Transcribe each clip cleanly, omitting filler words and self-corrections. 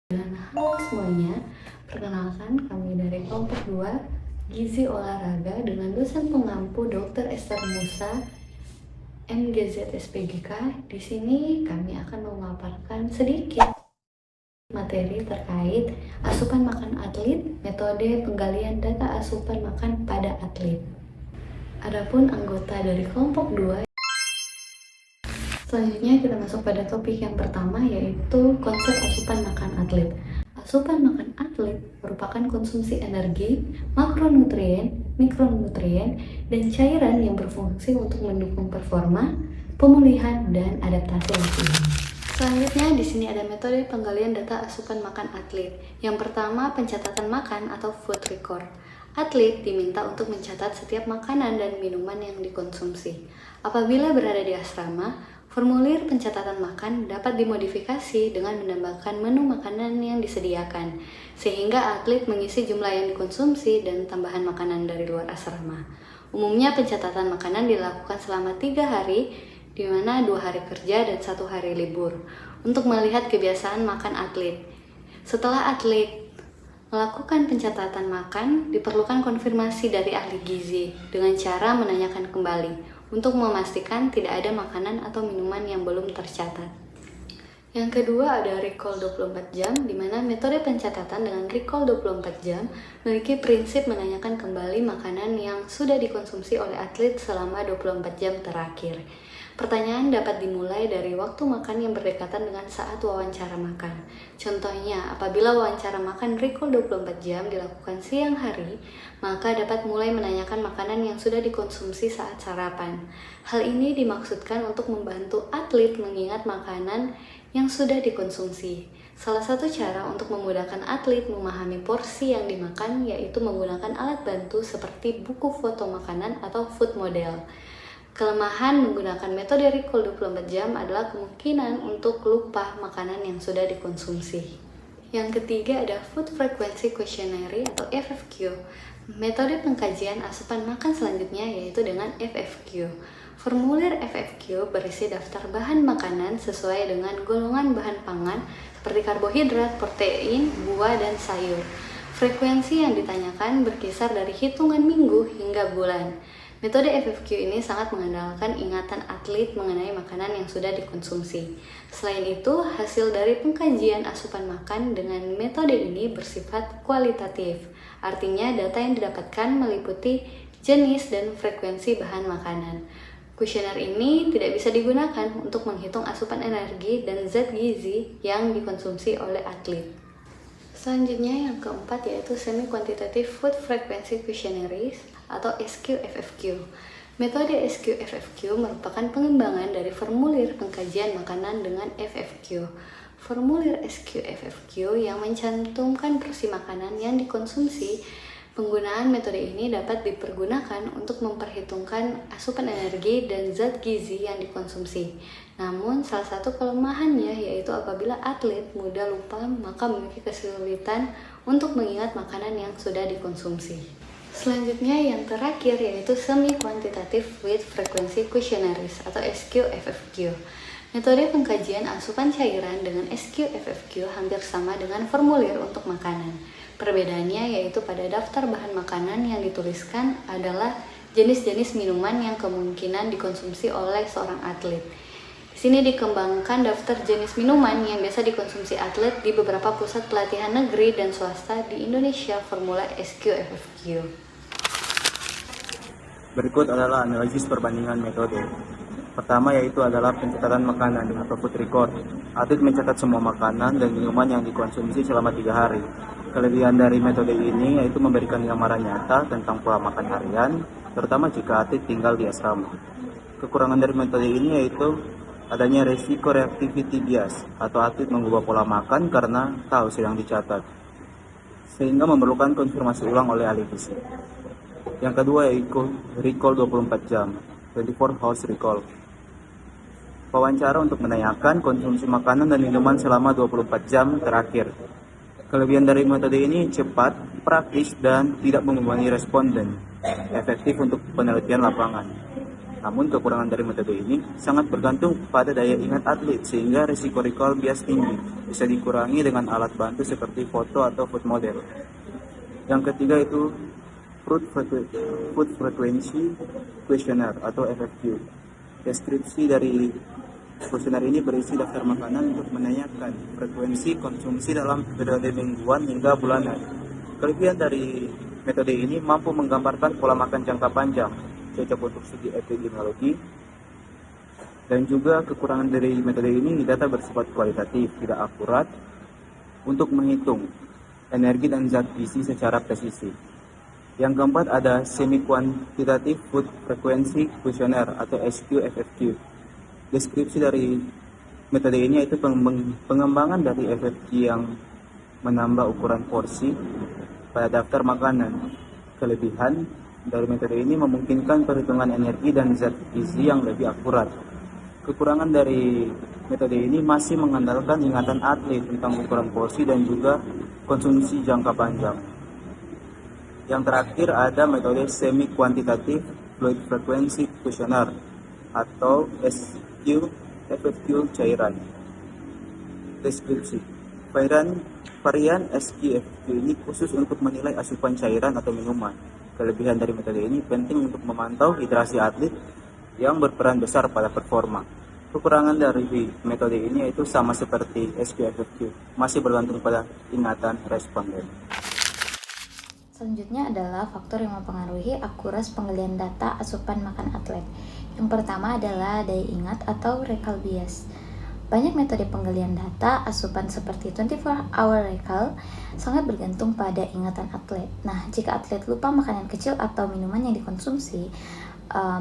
Dan halo semuanya, perkenalkan kami dari kelompok 2 Gizi Olahraga dengan dosen pengampu Dr. Esther Musa, MGZ SPGK. Di sini kami akan memaparkan sedikit materi terkait asupan makan atlet, metode penggalian data asupan makan pada atlet. Adapun anggota dari kelompok 2, selanjutnya kita masuk pada topik yang pertama, yaitu konsep asupan makan atlet. Asupan makan atlet merupakan konsumsi energi, makronutrien, mikronutrien, dan cairan yang berfungsi untuk mendukung performa, pemulihan, dan adaptasi latihan. Selanjutnya di sini ada metode penggalian data asupan makan atlet. Yang pertama, pencatatan makan atau food record. Atlet diminta untuk mencatat setiap makanan dan minuman yang dikonsumsi. Apabila berada di asrama, formulir pencatatan makan dapat dimodifikasi dengan menambahkan menu makanan yang disediakan, sehingga atlet mengisi jumlah yang dikonsumsi dan tambahan makanan dari luar asrama. Umumnya pencatatan makanan dilakukan selama 3 hari, di mana 2 hari kerja dan 1 hari libur, untuk melihat kebiasaan makan atlet. Setelah atlet melakukan pencatatan makan, diperlukan konfirmasi dari ahli gizi dengan cara menanyakan kembali untuk memastikan tidak ada makanan atau minuman yang belum tercatat. Yang kedua ada recall 24 jam, di mana metode pencatatan dengan recall 24 jam memiliki prinsip menanyakan kembali makanan yang sudah dikonsumsi oleh atlet selama 24 jam terakhir. Pertanyaan dapat dimulai dari waktu makan yang berdekatan dengan saat wawancara makan. Contohnya, apabila wawancara makan recall 24 jam dilakukan siang hari, maka dapat mulai menanyakan makanan yang sudah dikonsumsi saat sarapan. Hal ini dimaksudkan untuk membantu atlet mengingat makanan yang sudah dikonsumsi. Salah satu cara untuk memudahkan atlet memahami porsi yang dimakan yaitu menggunakan alat bantu seperti buku foto makanan atau food model. Kelemahan menggunakan metode recall 24 jam adalah kemungkinan untuk lupa makanan yang sudah dikonsumsi. Yang ketiga ada Food Frequency Questionnaire atau FFQ. Metode pengkajian asupan makan selanjutnya yaitu dengan FFQ. Formulir FFQ berisi daftar bahan makanan sesuai dengan golongan bahan pangan seperti karbohidrat, protein, buah, dan sayur. Frekuensi yang ditanyakan berkisar dari hitungan minggu hingga bulan. Metode FFQ ini sangat mengandalkan ingatan atlet mengenai makanan yang sudah dikonsumsi. Selain itu, hasil dari pengkajian asupan makan dengan metode ini bersifat kualitatif. Artinya, data yang didapatkan meliputi jenis dan frekuensi bahan makanan. Kuesioner ini tidak bisa digunakan untuk menghitung asupan energi dan zat gizi yang dikonsumsi oleh atlet. Selanjutnya yang keempat yaitu Semi-Quantitative Food Frequency Questionnaire atau SQFFQ. Metode SQFFQ merupakan pengembangan dari formulir pengkajian makanan dengan FFQ. Formulir SQFFQ yang mencantumkan porsi makanan yang dikonsumsi. Penggunaan metode ini dapat dipergunakan untuk memperhitungkan asupan energi dan zat gizi yang dikonsumsi. Namun, salah satu kelemahannya yaitu apabila atlet mudah lupa, maka memiliki kesulitan untuk mengingat makanan yang sudah dikonsumsi. Selanjutnya yang terakhir yaitu Semi-Quantitative Food Frequency Questionnaire atau SQFFQ. Metode pengkajian asupan cairan dengan SQFFQ hampir sama dengan formulir untuk makanan. Perbedaannya yaitu pada daftar bahan makanan yang dituliskan adalah jenis-jenis minuman yang kemungkinan dikonsumsi oleh seorang atlet. Di sini dikembangkan daftar jenis minuman yang biasa dikonsumsi atlet di beberapa pusat pelatihan negeri dan swasta di Indonesia formula SQFFQ. Berikut adalah analisis perbandingan metode. Pertama yaitu adalah pencatatan makanan atau food record. Atlet mencatat semua makanan dan minuman yang dikonsumsi selama 3 hari. Kelebihan dari metode ini yaitu memberikan gambaran nyata tentang pola makan harian, terutama jika atlet tinggal di asrama. Kekurangan dari metode ini yaitu adanya resiko reactivity bias atau atlet mengubah pola makan karena tahu sedang dicatat, sehingga memerlukan konfirmasi ulang oleh ahli gizi. Yang kedua yaitu recall 24 jam, 24 hours recall. Wawancara untuk menanyakan konsumsi makanan dan minuman selama 24 jam terakhir. Kelebihan dari metode ini cepat, praktis, dan tidak membebani responden, efektif untuk penelitian lapangan. Namun kekurangan dari metode ini sangat bergantung pada daya ingat atlet sehingga risiko recall bias tinggi bisa dikurangi dengan alat bantu seperti foto atau foot model. Yang ketiga itu Food Frequency Questionnaire atau FFQ. Deskripsi dari kuesioner ini berisi daftar makanan untuk menanyakan frekuensi konsumsi dalam periode mingguan hingga bulanan. Kelebihan dari metode ini mampu menggambarkan pola makan jangka panjang, cocok untuk segi epidemiologi, dan juga kekurangan dari metode ini data bersifat kualitatif, tidak akurat untuk menghitung energi dan zat gizi secara presisi. Yang keempat ada Semi-Quantitative Food Frequency Questionnaire atau SQ-FFQ. Deskripsi dari metode ini yaitu pengembangan dari FFQ yang menambah ukuran porsi pada daftar makanan. Kelebihan dari metode ini memungkinkan perhitungan energi dan zat gizi yang lebih akurat. Kekurangan dari metode ini masih mengandalkan ingatan atlet tentang ukuran porsi dan juga konsumsi jangka panjang. Yang terakhir ada metode Semi-Quantitative Fluid Frequency Questionnaire atau SQ-FFQ cairan. Deskripsi varian SQ-FFQ ini khusus untuk menilai asupan cairan atau minuman. Kelebihan dari metode ini penting untuk memantau hidrasi atlet yang berperan besar pada performa. Kekurangan dari metode ini yaitu sama seperti SQ-FFQ, masih bergantung pada ingatan responden. Selanjutnya adalah faktor yang mempengaruhi akuras penggalian data asupan makan atlet. Yang pertama adalah daya ingat atau recall bias. Banyak metode penggalian data asupan seperti 24-hour recall sangat bergantung pada ingatan atlet. Nah, jika atlet lupa makanan kecil atau minuman yang dikonsumsi,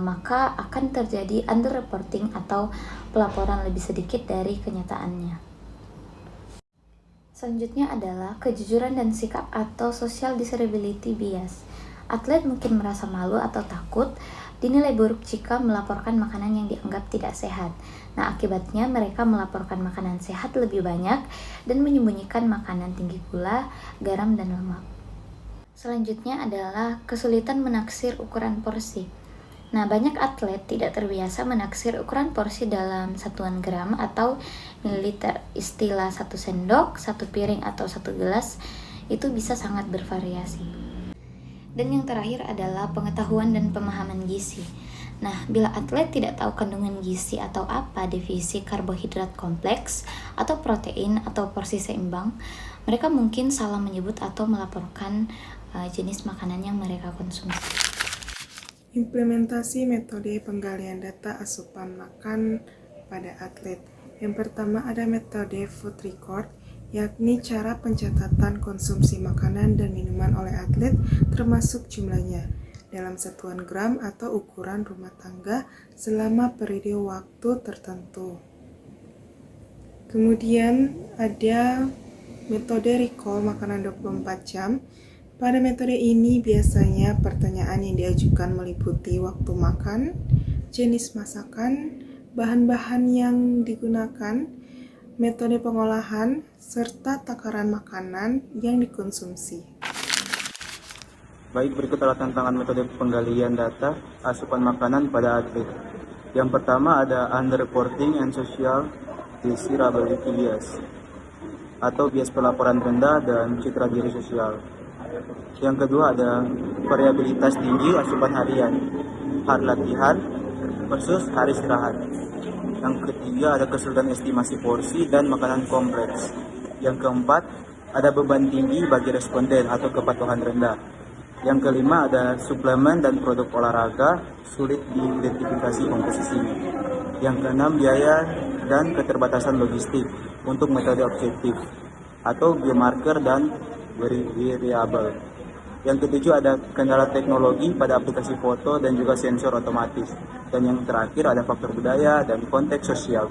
maka akan terjadi underreporting atau pelaporan lebih sedikit dari kenyataannya. Selanjutnya adalah kejujuran dan sikap atau social desirability bias. Atlet mungkin merasa malu atau takut dinilai buruk jika melaporkan makanan yang dianggap tidak sehat. Nah, akibatnya mereka melaporkan makanan sehat lebih banyak dan menyembunyikan makanan tinggi gula, garam, dan lemak. Selanjutnya adalah kesulitan menaksir ukuran porsi. Nah, banyak atlet tidak terbiasa menaksir ukuran porsi dalam satuan gram atau mililiter. Istilah 1 sendok, 1 piring, atau 1 gelas itu bisa sangat bervariasi. Dan yang terakhir adalah pengetahuan dan pemahaman gizi. Nah, bila atlet tidak tahu kandungan gizi atau apa definisi karbohidrat kompleks atau protein atau porsi seimbang, mereka mungkin salah menyebut atau melaporkan jenis makanan yang mereka konsumsi. Implementasi metode penggalian data asupan makan pada atlet. Yang pertama ada metode food record, yakni cara pencatatan konsumsi makanan dan minuman oleh atlet termasuk jumlahnya dalam satuan gram atau ukuran rumah tangga selama periode waktu tertentu. Kemudian ada metode recall makanan 24 jam. Pada metode ini biasanya pertanyaan yang diajukan meliputi waktu makan, jenis masakan, bahan-bahan yang digunakan, metode pengolahan, serta takaran makanan yang dikonsumsi. Baik, berikut adalah tantangan metode penggalian data asupan makanan pada atlet. Yang pertama ada underreporting and social desirability bias atau bias pelaporan rendah dan citra diri sosial. Yang kedua ada variabilitas tinggi asupan harian, hari latihan versus hari istirahat. Yang ketiga ada kesulitan estimasi porsi dan makanan kompleks. Yang keempat ada beban tinggi bagi responden atau kepatuhan rendah. Yang kelima ada suplemen dan produk olahraga sulit diidentifikasi komposisinya. Yang keenam biaya dan keterbatasan logistik untuk metode objektif atau biomarker dan variabel. Yang ketujuh ada kendala teknologi pada aplikasi foto dan juga sensor otomatis. Dan yang terakhir ada faktor budaya dan konteks sosial.